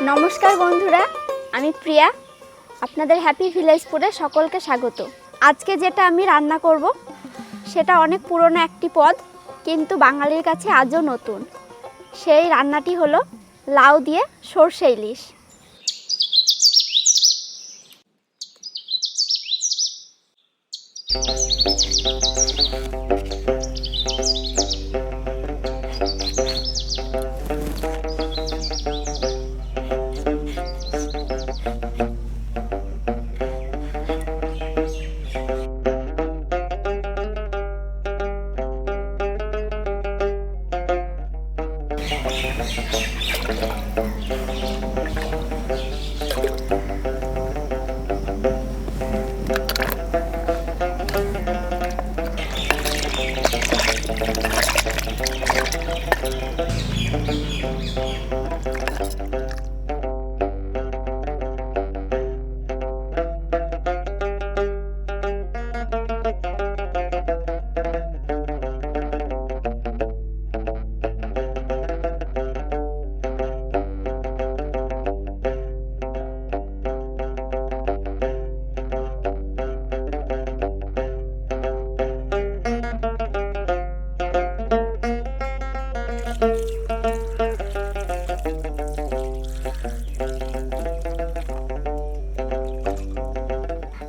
নমস্কার বন্ধুরা, আমি প্রিয়া। আপনাদের হ্যাপি ভিলেজ ফুডে সকলকে স্বাগত। আজকে যেটা আমি রান্না করব সেটা অনেক পুরনো একটি পদ, কিন্তু বাঙালির কাছে আজও নতুন। সেই রান্নাটি হলো লাউ দিয়ে সরষে ইলিশ।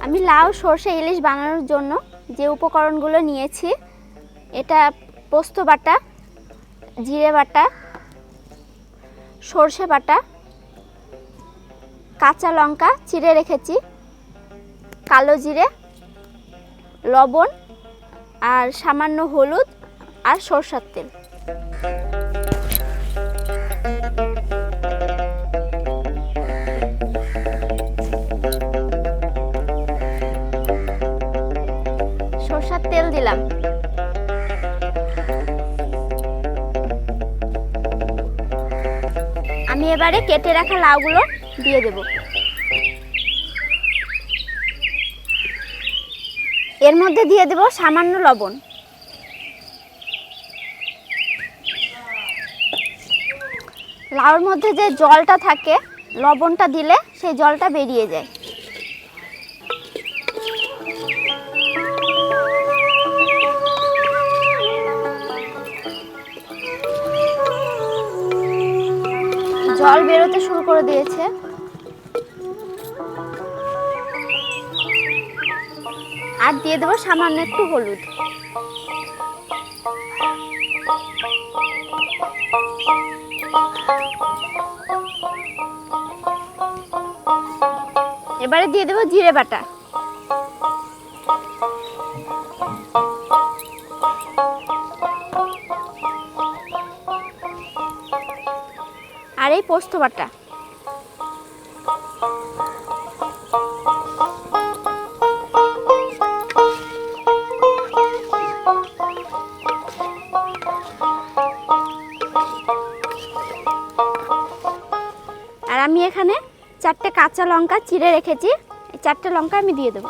আমি লাউ সরষে ইলিশ বানানোর জন্য যে উপকরণগুলো নিয়েছি, এটা পোস্ত বাটা, জিরে বাটা, সরষে বাটা, কাঁচা লঙ্কা চিড়ে রেখেছি, কালো জিরে, লবণ আর সামান্য হলুদ আর সরষের তেল। সরষের তেল দিলাম। আমি এবারে কেটে রাখা লাউগুলো দিয়ে দেব। এর মধ্যে দিয়ে দেব সামান্য লবণ। লাউর মধ্যে যে জলটা থাকে, লবণটা দিলে সেই জলটা বেরিয়ে যায়। জল বেরোতে শুরু করে দিয়েছে। আর দিয়ে দেবো সামান্য একটু হলুদ। এবারে দিয়ে দেবো জিরে বাটা। আর এই পোস্ত বাটা। আর আমি এখানে 4টে কাঁচা লঙ্কা চিড়ে রেখেছি, এই 4টে লঙ্কা আমি দিয়ে দেব।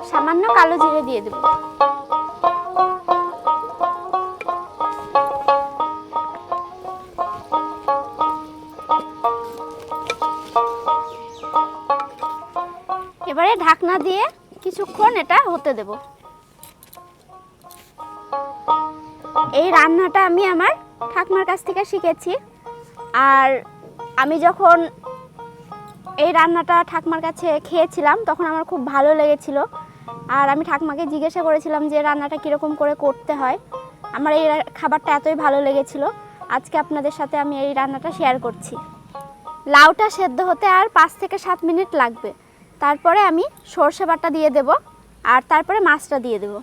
সামান্য কালো জিরে দিয়ে দেব। এবারে ঢাকনা দিয়ে কিছুক্ষণ এটা হতে দেব। এই রান্নাটা আমি আমার ঠাকুমার কাছ থেকে শিখেছি। আর আমি যখন এই রান্নাটা ঠাকুমার কাছে খেয়েছিলাম তখন আমার খুব ভালো লেগেছিল। আর আমি ঠাকুমাকে জিজ্ঞাসা করেছিলাম যে রান্নাটা কীরকম করে করতে হয়। আমার এই খাবারটা এতই ভালো লেগেছিল, আজকে আপনাদের সাথে আমি এই রান্নাটা শেয়ার করছি। লাউটা সেদ্ধ হতে আর 5 থেকে 7 মিনিট লাগবে। তারপরে আমি সরষে বাটা দিয়ে দেব, আর তারপরে মাছটা দিয়ে দেব।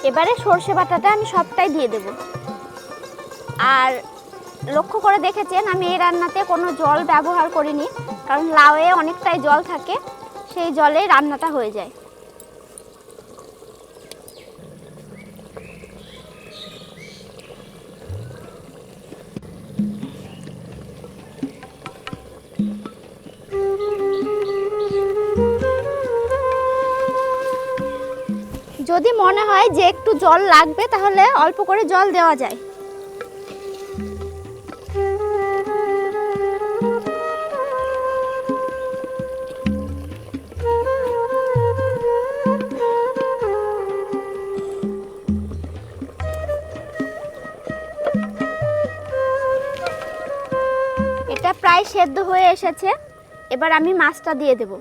এবারে সরষে বাটাটা আমি সবটাই দিয়ে দেব। আর লক্ষ্য করে দেখেছেন আমি এই রান্নাতে কোনো জল ব্যবহার করিনি, কারণ লাউয়ে অনেকটাই জল থাকে, সেই জলেই রান্নাটা হয়ে যায়। যদি মনে হয় যে একটু জল লাগবে তাহলে অল্প করে জল দেওয়া যায়। এটা প্রায় সেদ্ধ হয়ে এসেছে, এবার আমি মাছটা দিয়ে দেব।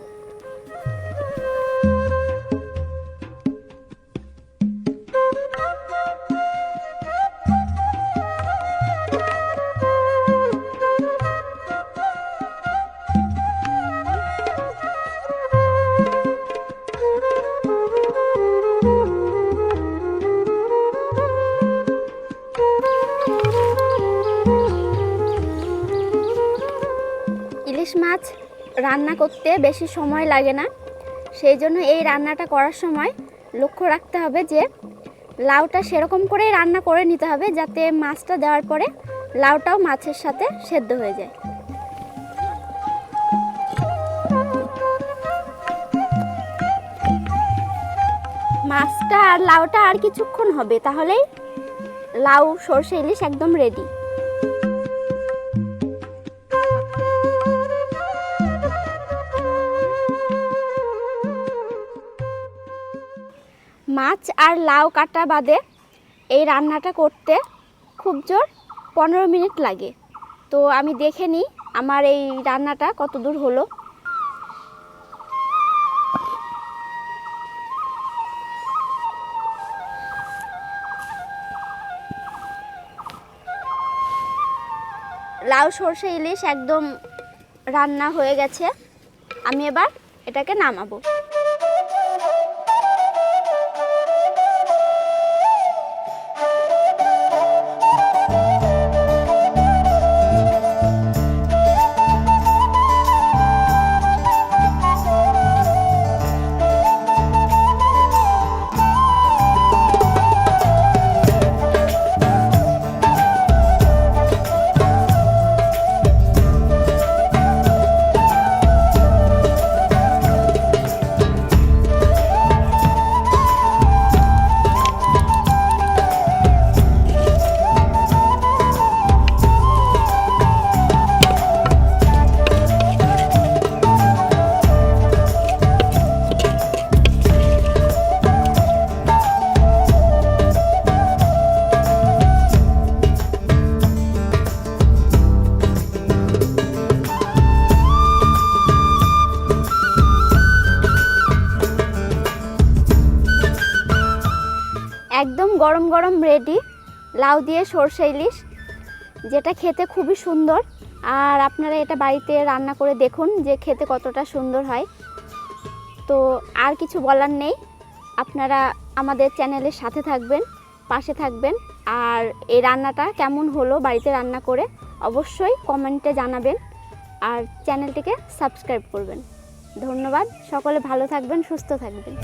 ইলিশ মাছ রান্না করতে বেশি সময় লাগে না, সেই জন্য এই রান্নাটা করার সময় লক্ষ্য রাখতে হবে যে লাউটা সেরকম করেই রান্না করে নিতে হবে যাতে মাছটা দেওয়ার পরে লাউটাও মাছের সাথে সেদ্ধ হয়ে যায়। মাছটা আর লাউটা আর কিছুক্ষণ হবে, তাহলেই লাউ সরষে ইলিশ একদম রেডি। মাছ আর লাউ কাটা বাদে এই রান্নাটা করতে খুব জোর 15 মিনিট লাগে। তো আমি দেখে নিই আমার এই রান্নাটা কত দূর হলো। লাউ সরষে ইলিশ একদম রান্না হয়ে গেছে, আমি এবার এটাকে নামাবো। একদম গরম গরম রেডি লাউ দিয়ে সরষে ইলিশ, যেটা খেতে খুবই সুন্দর। আর আপনারা এটা বাড়িতে রান্না করে দেখুন যে খেতে কতটা সুন্দর হয়। তো আর কিছু বলার নেই, আপনারা আমাদের চ্যানেলের সাথে থাকবেন, পাশে থাকবেন। আর এই রান্নাটা কেমন হলো বাড়িতে রান্না করে অবশ্যই কমেন্টে জানাবেন, আর চ্যানেলটিকে সাবস্ক্রাইব করবেন। ধন্যবাদ, সকলে ভালো থাকবেন, সুস্থ থাকবেন।